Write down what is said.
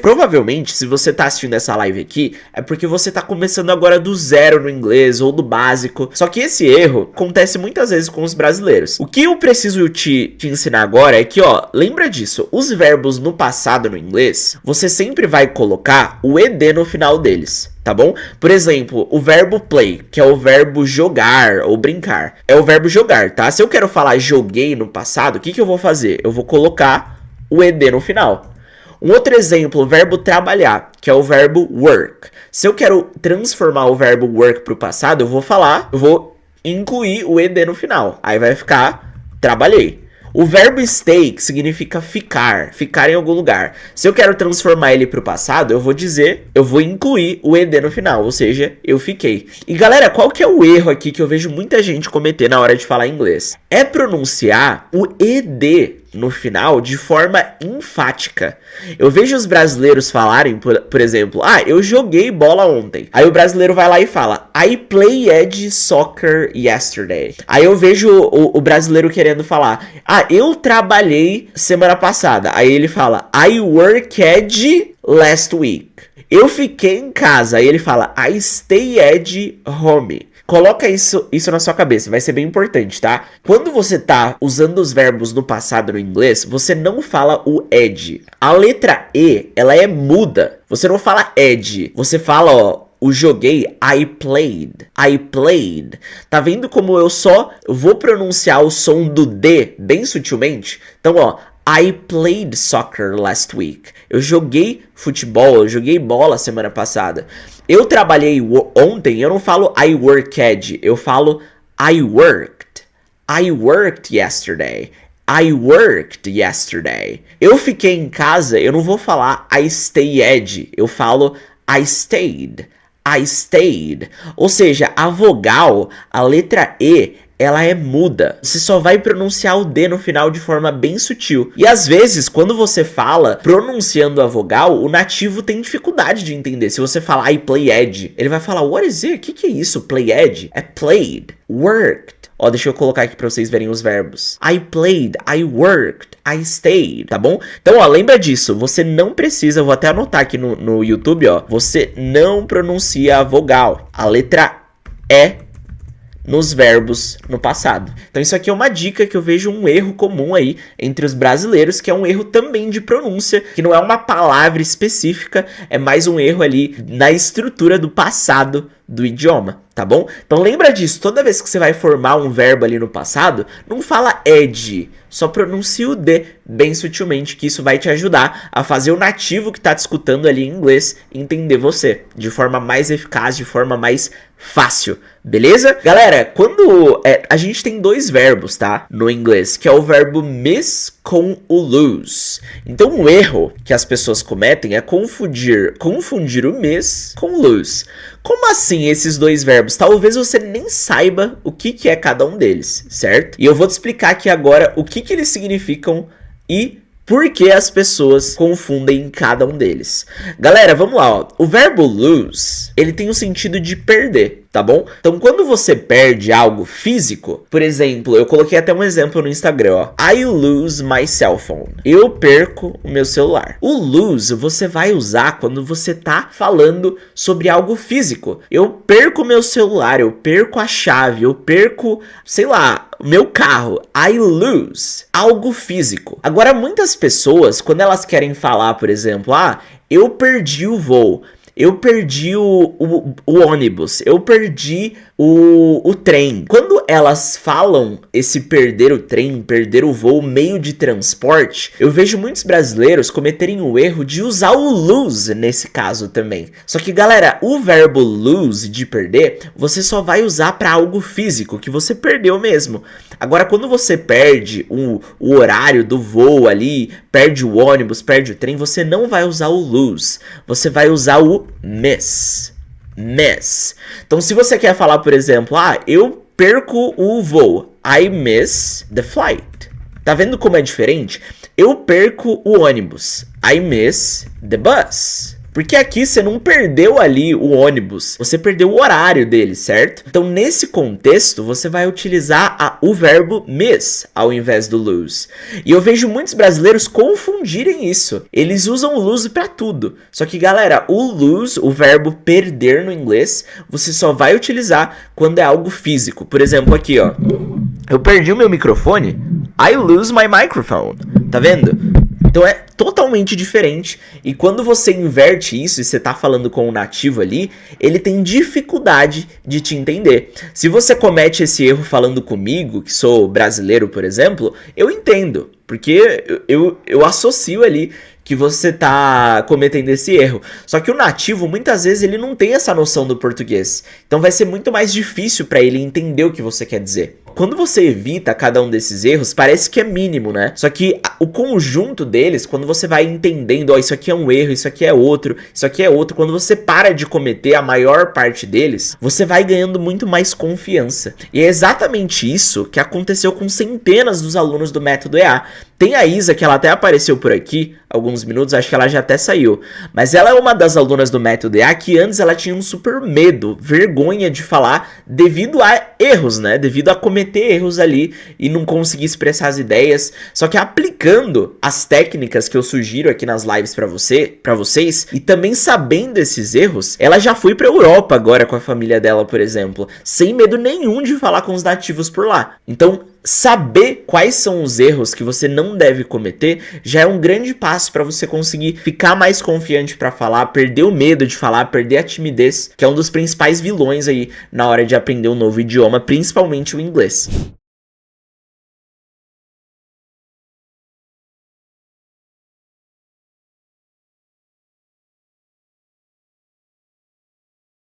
Provavelmente, se você tá assistindo essa live aqui, é porque você tá começando agora do zero no inglês ou do básico. Só que esse erro acontece muitas vezes com os brasileiros. O que eu preciso te ensinar agora é que, ó, lembra disso, os verbos no passado no inglês, você sempre vai colocar o ed no final deles. Tá bom? Por exemplo, o verbo play, que é o verbo jogar ou brincar, é o verbo jogar, tá? Se eu quero falar joguei no passado, o que eu vou fazer? Eu vou colocar o ed no final. Um outro exemplo, o verbo trabalhar, que é o verbo work. Se eu quero transformar o verbo work para o passado, eu vou incluir o ed no final. Aí vai ficar trabalhei. O verbo stay, que significa ficar em algum lugar. Se eu quero transformar ele para o passado, eu vou incluir o ed no final, ou seja, eu fiquei. E galera, qual que é o erro aqui que eu vejo muita gente cometer na hora de falar inglês? É pronunciar o ed no final de forma enfática. Eu vejo os brasileiros falarem, por exemplo, eu joguei bola ontem. Aí o brasileiro vai lá e fala, I played soccer yesterday. Aí eu vejo o brasileiro querendo falar, eu trabalhei semana passada. Aí ele fala, I worked last week. Eu fiquei em casa. Aí ele fala, I stayed home. Coloca isso na sua cabeça, vai ser bem importante, tá? Quando você tá usando os verbos no passado no inglês, você não fala o ed. A letra E, ela é muda. Você não fala ed, você fala, ó, o joguei, I played. Tá vendo como eu só vou pronunciar o som do D bem sutilmente? Então, ó, I played soccer last week. Eu joguei futebol, eu joguei bola semana passada. Eu trabalhei ontem, eu não falo I worked, eu falo I worked. I worked yesterday. I worked yesterday. Eu fiquei em casa, eu não vou falar I stayed, eu falo I stayed. I stayed. Ou seja, a vogal, a letra E, ela é muda. Você só vai pronunciar o D no final de forma bem sutil. E às vezes, quando você fala pronunciando a vogal, o nativo tem dificuldade de entender. Se você falar I played, ele vai falar, what is it? O que é isso? Played? É played. Worked. Ó, deixa eu colocar aqui pra vocês verem os verbos. I played, I worked, I stayed, tá bom? Então, ó, lembra disso. Você não precisa, vou até anotar aqui no YouTube, ó. Você não pronuncia a vogal, a letra E, nos verbos no passado. Então isso aqui é uma dica que eu vejo um erro comum aí entre os brasileiros, que é um erro também de pronúncia, que não é uma palavra específica, é mais um erro ali na estrutura do passado do idioma, tá bom? Então lembra disso, toda vez que você vai formar um verbo ali no passado, não fala ed, só pronuncia o D bem sutilmente, que isso vai te ajudar a fazer o nativo que tá te escutando ali em inglês entender você de forma mais eficaz, de forma mais fácil, beleza? Galera, quando a gente tem dois verbos, tá? No inglês, que é o verbo miss com o lose. Então o erro que as pessoas cometem é confundir o miss com o lose. Como assim esses dois verbos? Talvez você nem saiba o que é cada um deles, certo? E eu vou te explicar aqui agora o que eles significam e por que as pessoas confundem cada um deles. Galera, vamos lá, ó. O verbo lose, ele tem o sentido de perder, tá bom? Então, quando você perde algo físico, por exemplo, eu coloquei até um exemplo no Instagram, ó. I lose my cell phone. Eu perco o meu celular. O lose você vai usar quando você tá falando sobre algo físico. Eu perco o meu celular, eu perco a chave, eu perco, sei lá, meu carro. I lose algo físico. Agora, muitas pessoas, quando elas querem falar, por exemplo, eu perdi o voo, eu perdi o ônibus, eu perdi o trem. Quando elas falam esse perder o trem, perder o voo, meio de transporte, eu vejo muitos brasileiros cometerem o erro de usar o lose nesse caso também. Só que, galera, o verbo lose, de perder, você só vai usar para algo físico, que você perdeu mesmo. Agora, quando você perde o horário do voo ali, perde o ônibus, perde o trem, você não vai usar o lose, você vai usar o miss. Então, se você quer falar, por exemplo, eu perco o voo, I miss the flight. Tá vendo como é diferente? Eu perco o ônibus, I miss the bus. Porque aqui você não perdeu ali o ônibus, você perdeu o horário dele, certo? Então, nesse contexto, você vai utilizar o verbo miss ao invés do lose. E eu vejo muitos brasileiros confundirem isso. Eles usam o lose pra tudo. Só que, galera, o lose, o verbo perder no inglês, você só vai utilizar quando é algo físico. Por exemplo, aqui, ó. Eu perdi o meu microfone. I lose my microphone. Tá vendo? Então é totalmente diferente, e quando você inverte isso e você tá falando com o nativo ali, ele tem dificuldade de te entender. Se você comete esse erro falando comigo, que sou brasileiro, por exemplo, eu entendo, porque eu associo ali que você tá cometendo esse erro. Só que o nativo, muitas vezes, ele não tem essa noção do português. Então vai ser muito mais difícil para ele entender o que você quer dizer. Quando você evita cada um desses erros, parece que é mínimo, né? Só que o conjunto deles, quando você vai entendendo, ó, isso aqui é um erro, isso aqui é outro, quando você para de cometer a maior parte deles, você vai ganhando muito mais confiança. E é exatamente isso que aconteceu com centenas dos alunos do Método EA. Tem a Isa, que ela até apareceu por aqui alguns minutos, acho que ela já até saiu. Mas ela é uma das alunas do Método EA que antes ela tinha um super medo, vergonha de falar devido a erros, né? Devido a cometer erros ali e não conseguir expressar as ideias. Só que aplicando as técnicas que eu sugiro aqui nas lives para vocês, e também sabendo esses erros, ela já foi pra Europa agora com a família dela, por exemplo, sem medo nenhum de falar com os nativos por lá. Então, saber quais são os erros que você não deve cometer já é um grande passo para você conseguir ficar mais confiante para falar, perder o medo de falar, perder a timidez, que é um dos principais vilões aí na hora de aprender um novo idioma, principalmente o inglês.